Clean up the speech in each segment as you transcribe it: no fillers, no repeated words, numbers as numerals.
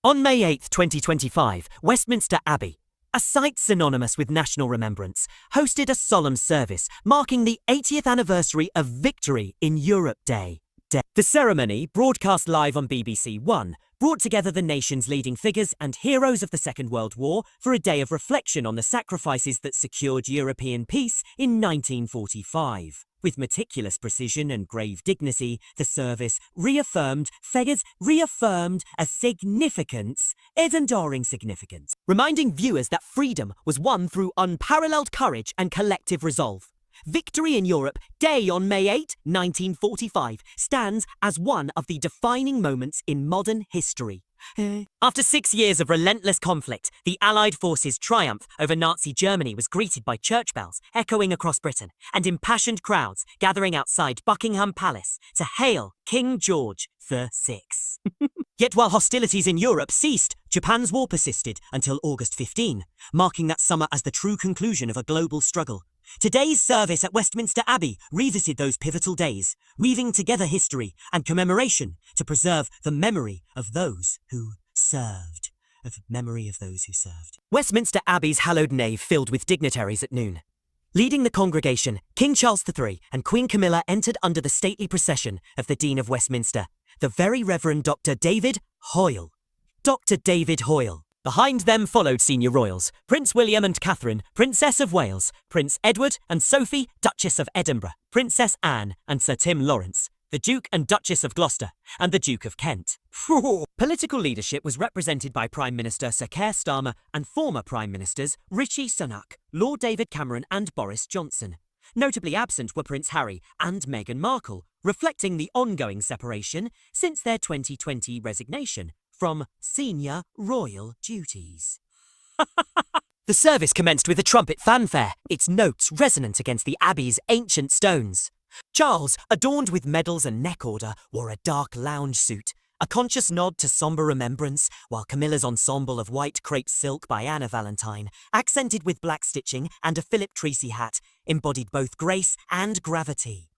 On May 8, 2025, Westminster Abbey, a site synonymous with national remembrance, hosted a solemn service marking the 80th anniversary of Victory in Europe Day. The ceremony, broadcast live on BBC One, brought together the nation's leading figures and heroes of the Second World War for a day of reflection on the sacrifices that secured European peace in 1945. With meticulous precision and grave dignity, the service reaffirmed a significance, enduring significance, reminding viewers that freedom was won through unparalleled courage and collective resolve. Victory in Europe Day on May 8, 1945 stands as one of the defining moments in modern history. After 6 years of relentless conflict, the Allied forces' triumph over Nazi Germany was greeted by church bells echoing across Britain and impassioned crowds gathering outside Buckingham Palace to hail King George VI. Yet while hostilities in Europe ceased, Japan's war persisted until August 15, marking that summer as the true conclusion of a global struggle. Today's service at Westminster Abbey revisited those pivotal days, weaving together history and commemoration to preserve the memory of those who served. Westminster Abbey's hallowed nave filled with dignitaries at noon. Leading the congregation, King Charles III and Queen Camilla entered under the stately procession of the Dean of Westminster, the Very Reverend Dr. David Hoyle. Dr. David Hoyle. Behind them followed senior royals, Prince William and Catherine, Princess of Wales, Prince Edward and Sophie, Duchess of Edinburgh, Princess Anne and Sir Tim Lawrence, the Duke and Duchess of Gloucester, and the Duke of Kent. Political leadership was represented by Prime Minister Sir Keir Starmer and former Prime Ministers Rishi Sunak, Lord David Cameron and Boris Johnson. Notably absent were Prince Harry and Meghan Markle, reflecting the ongoing separation since their 2020 resignation from senior royal duties. The service commenced with a trumpet fanfare, its notes resonant against the Abbey's ancient stones. Charles, adorned with medals and neck order, wore a dark lounge suit, a conscious nod to sombre remembrance, while Camilla's ensemble of white crepe silk by Anna Valentine, accented with black stitching and a Philip Treacy hat, embodied both grace and gravity.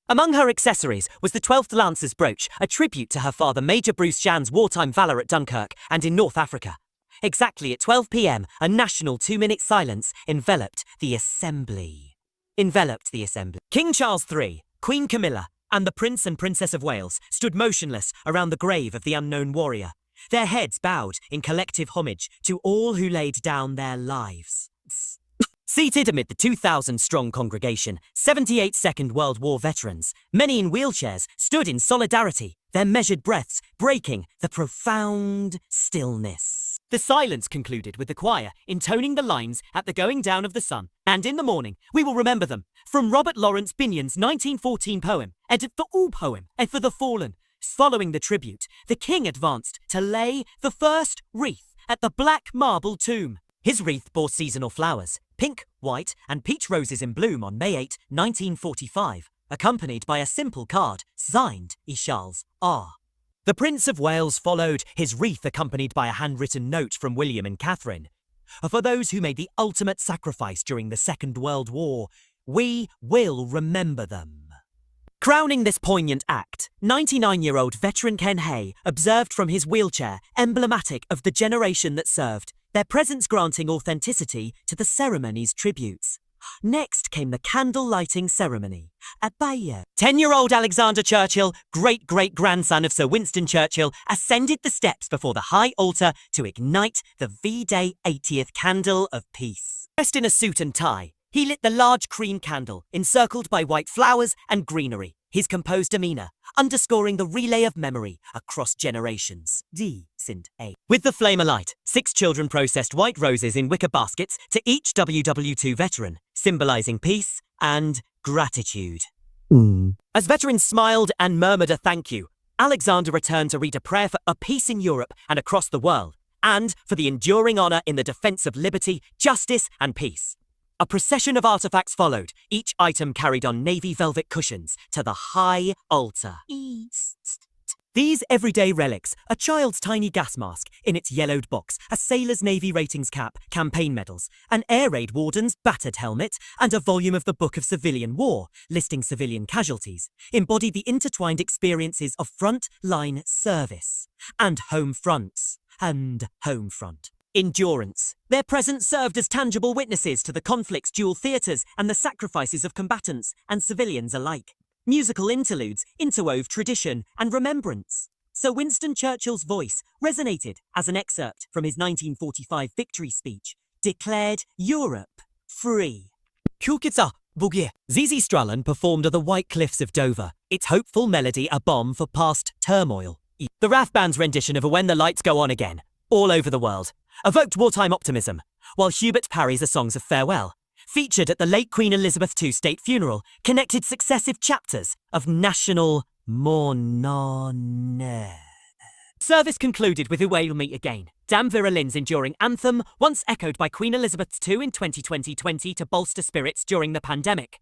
Among her accessories was the 12th Lancer's brooch, a tribute to her father Major Bruce Jan's wartime valour at Dunkirk and in North Africa. Exactly at 12 p.m, a national 2-minute silence enveloped the assembly. King Charles III, Queen Camilla, and the Prince and Princess of Wales stood motionless around the grave of the unknown warrior, their heads bowed in collective homage to all who laid down their lives. Seated amid the 2,000-strong congregation, 78 Second World War veterans, many in wheelchairs, stood in solidarity, their measured breaths breaking the profound stillness. The silence concluded with the choir intoning the lines at the going down of the sun, and in the morning we will remember them, from Robert Lawrence Binion's 1914 poem, and for the fallen. Following the tribute, the king advanced to lay the first wreath at the black marble tomb. His wreath bore seasonal flowers, pink, white, and peach roses in bloom on May 8, 1945, accompanied by a simple card signed Charles R. The Prince of Wales followed, his wreath accompanied by a handwritten note from William and Catherine. For those who made the ultimate sacrifice during the Second World War, we will remember them. Crowning this poignant act, 99-year-old veteran Ken Hay observed from his wheelchair, emblematic of the generation that served, their presence granting authenticity to the ceremony's tributes. Next came the candle-lighting ceremony at Bayeux. 10-year-old Alexander Churchill, great-great-grandson of Sir Winston Churchill, ascended the steps before the high altar to ignite the V-Day 80th candle of peace. Dressed in a suit and tie, he lit the large cream candle, encircled by white flowers and greenery, his composed demeanour underscoring the relay of memory across generations. With the flame alight, 6 children processed white roses in wicker baskets to each WWII veteran, symbolising peace and gratitude. As veterans smiled and murmured a thank you, Alexander returned to read a prayer for a peace in Europe and across the world, and for the enduring honour in the defence of liberty, justice and peace. A procession of artefacts followed, each item carried on navy velvet cushions, to the high altar. These everyday relics, a child's tiny gas mask in its yellowed box, a sailor's Navy ratings cap, campaign medals, an air raid warden's battered helmet, and a volume of the Book of Civilian War, listing civilian casualties, embody the intertwined experiences of front-line service, and home fronts, and home front. Endurance. Their presence served as tangible witnesses to the conflict's dual theatres and the sacrifices of combatants and civilians alike. Musical interludes interwove tradition and remembrance. Sir Winston Churchill's voice resonated as an excerpt from his 1945 victory speech, declared Europe free. Kukitsa Bugie. ZZ Strallen performed at the White Cliffs of Dover, its hopeful melody a balm for past turmoil. The RAF band's rendition of When the Lights Go On Again, all over the world, evoked wartime optimism, while Hubert Parry's A Songs of Farewell, featured at the late Queen Elizabeth II state funeral, connected successive chapters of national mourning. Service concluded with We'll Meet Again, Dam Vera Lynn's enduring anthem, once echoed by Queen Elizabeth II in 2020 to bolster spirits during the pandemic.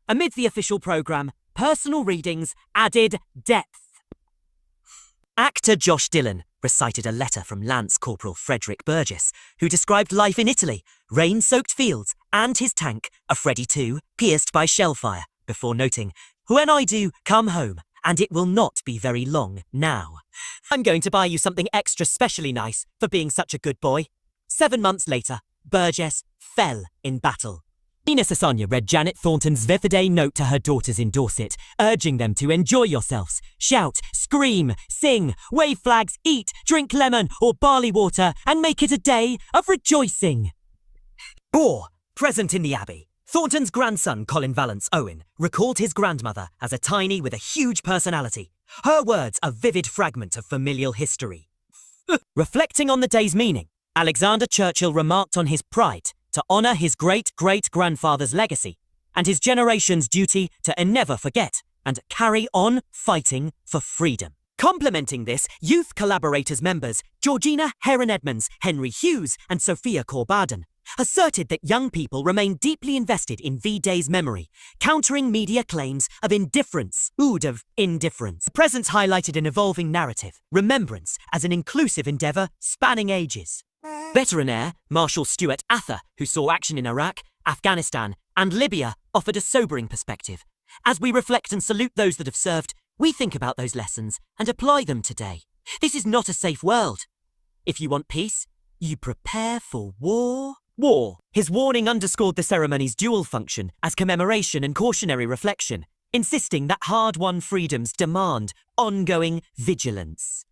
Amid the official programme, personal readings added depth. Actor Josh Dillon recited a letter from Lance Corporal Frederick Burgess, who described life in Italy, rain-soaked fields, and his tank, a Freddy 2, pierced by shellfire, before noting, "When I do come home, and it will not be very long now. I'm going to buy you something extra specially nice for being such a good boy." 7 months later, Burgess fell in battle. Nina Sasanya read Janet Thornton's birthday note to her daughters in Dorset, urging them to enjoy yourselves, shout, scream, sing, wave flags, eat, drink lemon or barley water, and make it a day of rejoicing. Or, present in the Abbey, Thornton's grandson Colin Valance Owen recalled his grandmother as a tiny with a huge personality. Her words a vivid fragment of familial history. Reflecting on the day's meaning, Alexander Churchill remarked on his pride to honour his great-great-grandfather's legacy and his generation's duty to never forget and carry on fighting for freedom. Complementing this, youth collaborators members Georgina Heron-Edmonds, Henry Hughes and Sophia Corbaden asserted that young people remain deeply invested in V-Day's memory, countering media claims of indifference. The presence highlighted an evolving narrative, remembrance as an inclusive endeavour spanning ages. Veteran Air Marshal Stuart Ather, who saw action in Iraq, Afghanistan and Libya, offered a sobering perspective. As we reflect and salute those that have served, we think about those lessons and apply them today. This is not a safe world. If you want peace, you prepare for war. His warning underscored the ceremony's dual function as commemoration and cautionary reflection, insisting that hard-won freedoms demand ongoing vigilance.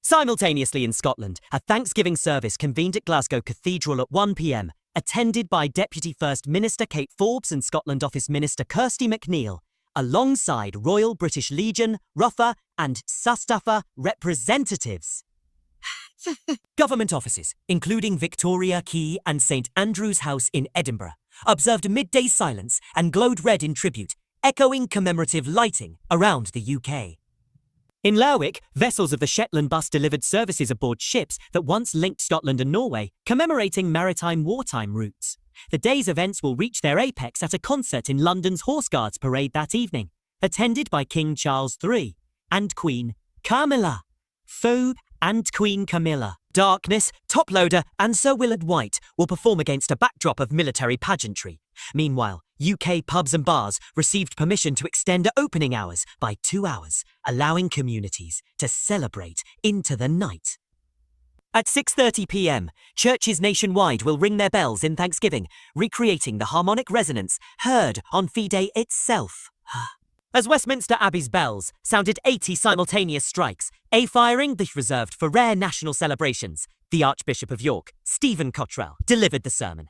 Simultaneously in Scotland, a Thanksgiving service convened at Glasgow Cathedral at 1 p.m, attended by Deputy First Minister Kate Forbes and Scotland Office Minister Kirsty McNeill, alongside Royal British Legion, RUFA and SUSTUFA representatives. Government offices, including Victoria Quay and St Andrew's House in Edinburgh, observed midday silence and glowed red in tribute, echoing commemorative lighting around the UK. In Lerwick, vessels of the Shetland Bus delivered services aboard ships that once linked Scotland and Norway, commemorating maritime wartime routes. The day's events will reach their apex at a concert in London's Horse Guards Parade that evening, attended by King Charles III and Queen Camilla. Phoebe and Queen Camilla, Darkness, Toploader and Sir Willard White will perform against a backdrop of military pageantry. Meanwhile, UK pubs and bars received permission to extend opening hours by 2 hours, allowing communities to celebrate into the night. At 6:30 p.m, churches nationwide will ring their bells in Thanksgiving, recreating the harmonic resonance heard on V-Day itself. As Westminster Abbey's bells sounded 80 simultaneous strikes, a firing that reserved for rare national celebrations, the Archbishop of York, Stephen Cottrell, delivered the sermon.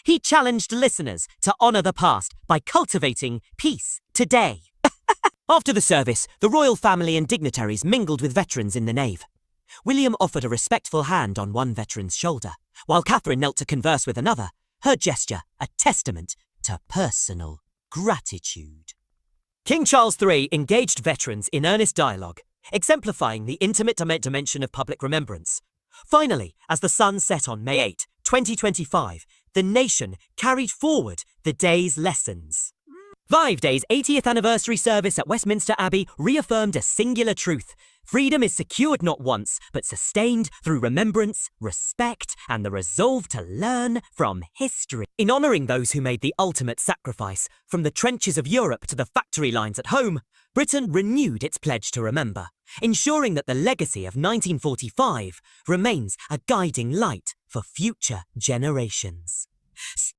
He challenged listeners to honour the past by cultivating peace today. After the service, the royal family and dignitaries mingled with veterans in the nave. William offered a respectful hand on one veteran's shoulder, while Catherine knelt to converse with another, her gesture a testament to personal gratitude. King Charles III engaged veterans in earnest dialogue, exemplifying the intimate dimension of public remembrance. Finally, as the sun set on May 8, 2025, the nation carried forward the day's lessons. WWII Day's 80th anniversary service at Westminster Abbey reaffirmed a singular truth. Freedom is secured not once, but sustained through remembrance, respect, and the resolve to learn from history. In honouring those who made the ultimate sacrifice, from the trenches of Europe to the factory lines at home, Britain renewed its pledge to remember, ensuring that the legacy of 1945 remains a guiding light for future generations.